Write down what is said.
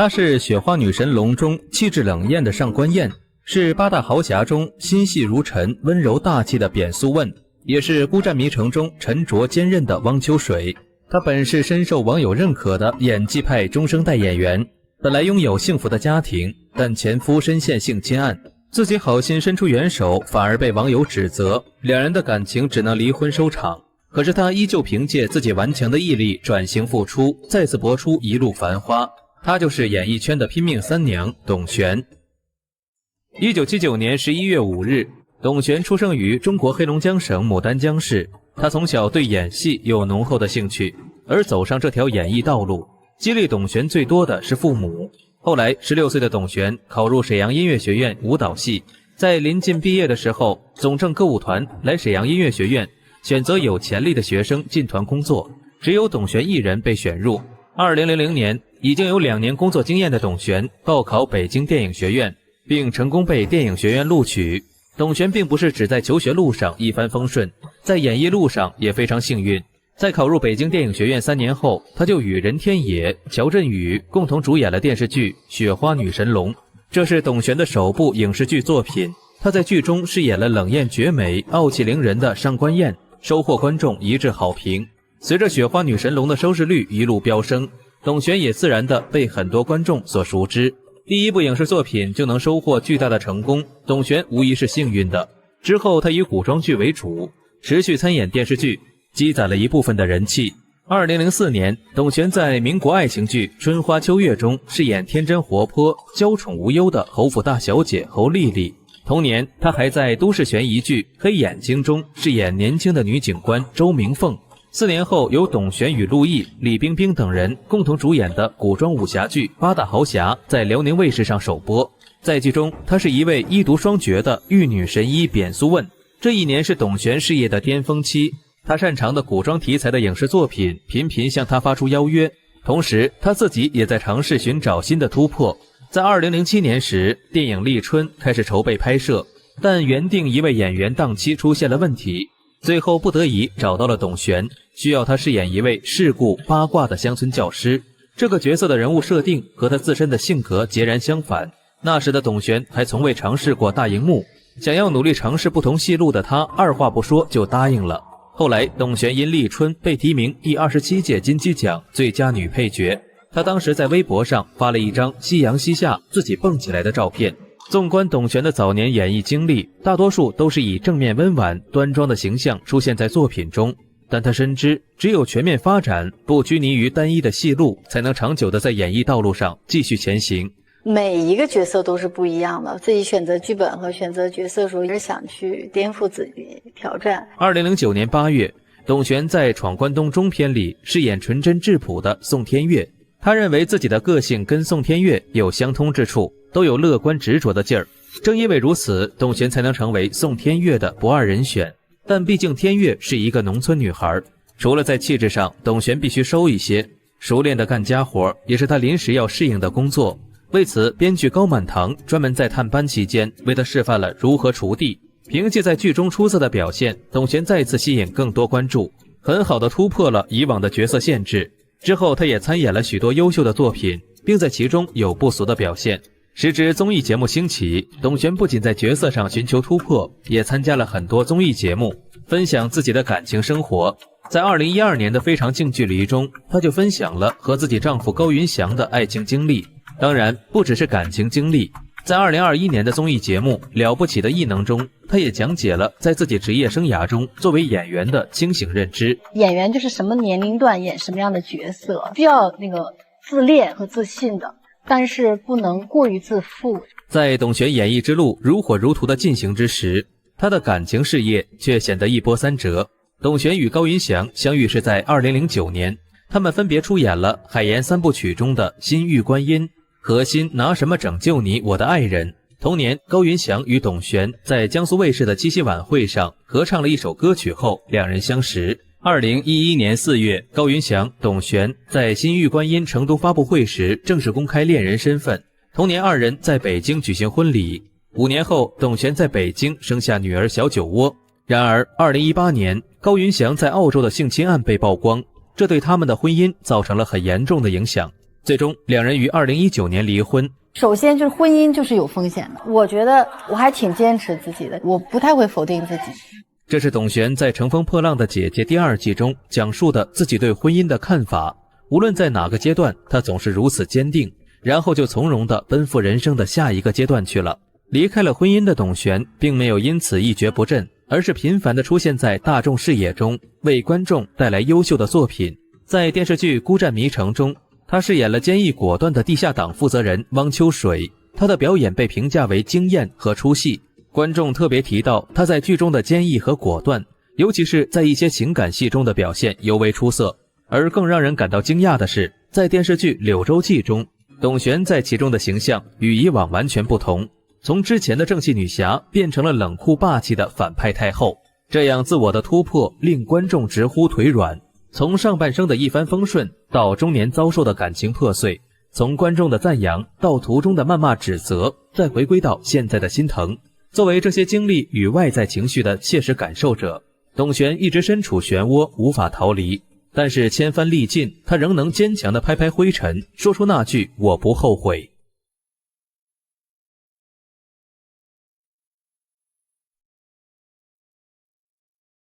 她是雪花女神龙中气质冷艳的上官燕，是八大豪侠中心细如尘、温柔大气的扁素问，也是孤战迷城中沉着坚韧的汪秋水。她本是深受网友认可的演技派中生代演员，本来拥有幸福的家庭，但前夫深陷性侵案，自己好心伸出援手，反而被网友指责，两人的感情只能离婚收场。可是她依旧凭借自己顽强的毅力转型复出，再次搏出一路繁花。她就是演艺圈的拼命三娘董璇。1979年11月5日，董璇出生于中国黑龙江省牡丹江市。她从小对演戏有浓厚的兴趣，而走上这条演艺道路，激励董璇最多的是父母。后来16岁的董璇考入沈阳音乐学院舞蹈系，在临近毕业的时候，总政歌舞团来沈阳音乐学院，选择有潜力的学生进团工作，只有董璇一人被选入。2000年，已经有2年工作经验的董璇报考北京电影学院，并成功被电影学院录取。董璇并不是只在求学路上一帆风顺，在演艺路上也非常幸运。在考入北京电影学院3年后，他就与任天野、乔振宇共同主演了电视剧《雪花女神龙》，这是董璇的首部影视剧作品。他在剧中饰演了冷艳绝美、傲气凌人的上官燕，收获观众一致好评。随着《雪花女神龙》的收视率一路飙升，董璇也自然地被很多观众所熟知。第一部影视作品就能收获巨大的成功，董璇无疑是幸运的。之后他以古装剧为主，持续参演电视剧，积攒了一部分的人气。2004年，董璇在民国爱情剧《春花秋月》中饰演天真活泼、娇宠无忧的侯府大小姐侯丽丽。同年，她还在都市悬疑剧《黑眼睛》中饰演年轻的女警官周明凤。4年后，由董璇与陆毅、李冰冰等人共同主演的古装武侠剧《八大豪侠》在辽宁卫视上首播。在剧中，她是一位医毒双绝的玉女神医扁素问。这一年是董璇事业的巅峰期，她擅长的古装题材的影视作品频频向她发出邀约，同时她自己也在尝试寻找新的突破。在2007年时，电影《立春》开始筹备拍摄，但原定一位演员档期出现了问题，最后不得已找到了董璇，需要她饰演一位世故八卦的乡村教师。这个角色的人物设定和她自身的性格截然相反。那时的董璇还从未尝试过大荧幕，想要努力尝试不同戏路的她二话不说就答应了。后来董璇因《立春》被提名第27届金鸡奖最佳女配角，她当时在微博上发了一张夕阳西下自己蹦起来的照片。纵观董璇的早年演艺经历，大多数都是以正面温婉、端庄的形象出现在作品中，但她深知，只有全面发展，不拘泥于单一的戏路，才能长久地在演艺道路上继续前行。每一个角色都是不一样的，自己选择剧本和选择角色的时候，也是想去颠覆自己、挑战。2009年8月，董璇在《闯关东》中篇里饰演纯真质朴的宋天月。她认为自己的个性跟宋天月有相通之处，都有乐观执着的劲儿。正因为如此，董璇才能成为宋天月的不二人选。但毕竟天月是一个农村女孩，除了在气质上，董璇必须收一些。熟练的干家活也是她临时要适应的工作。为此，编剧高满堂专门在探班期间为她示范了如何锄地。凭借在剧中出色的表现，董璇再次吸引更多关注，很好地突破了以往的角色限制。之后，她也参演了许多优秀的作品，并在其中有不俗的表现。时值综艺节目兴起，董璇不仅在角色上寻求突破，也参加了很多综艺节目，分享自己的感情生活。在2012年的《非常近距离》中，她就分享了和自己丈夫高云翔的爱情经历，当然不只是感情经历。在2021年的综艺节目《了不起的异能》中，她也讲解了在自己职业生涯中作为演员的清醒认知。演员就是什么年龄段演什么样的角色，需要自恋和自信的，但是不能过于自负。在董璇演艺之路如火如荼的进行之时，她的感情事业却显得一波三折。董璇与高云翔相遇是在2009年，他们分别出演了海岩3部曲中的心玉观音和新拿什么拯救你我的爱人。同年，高云翔与董璇在江苏卫视的七夕晚会上合唱了一首歌曲后，两人相识。2011年4月，高云翔、董璇在新玉观音成都发布会时正式公开恋人身份。同年，二人在北京举行婚礼。5年后，董璇在北京生下女儿小酒窝。然而2018年，高云翔在澳洲的性侵案被曝光，这对他们的婚姻造成了很严重的影响。最终两人于2019年离婚。首先就是婚姻就是有风险的，我觉得我还挺坚持自己的，我不太会否定自己。这是董璇在《乘风破浪的姐姐》第2季中讲述的自己对婚姻的看法。无论在哪个阶段，她总是如此坚定，然后就从容地奔赴人生的下一个阶段去了。离开了婚姻的董璇并没有因此一蹶不振，而是频繁地出现在大众视野中，为观众带来优秀的作品。在电视剧《孤战迷城》中，她饰演了坚毅果断的地下党负责人汪秋水，她的表演被评价为惊艳和出戏。观众特别提到她在剧中的坚毅和果断，尤其是在一些情感戏中的表现尤为出色。而更让人感到惊讶的是，在电视剧《柳州记》中，董璇在其中的形象与以往完全不同，从之前的正气女侠变成了冷酷霸气的反派太后。这样自我的突破令观众直呼腿软。从上半生的一帆风顺到中年遭受的感情破碎，从观众的赞扬到途中的谩骂指责，再回归到现在的心疼。作为这些经历与外在情绪的切实感受者，董璇一直身处漩涡无法逃离，但是千帆历尽，他仍能坚强地拍拍灰尘，说出那句我不后悔。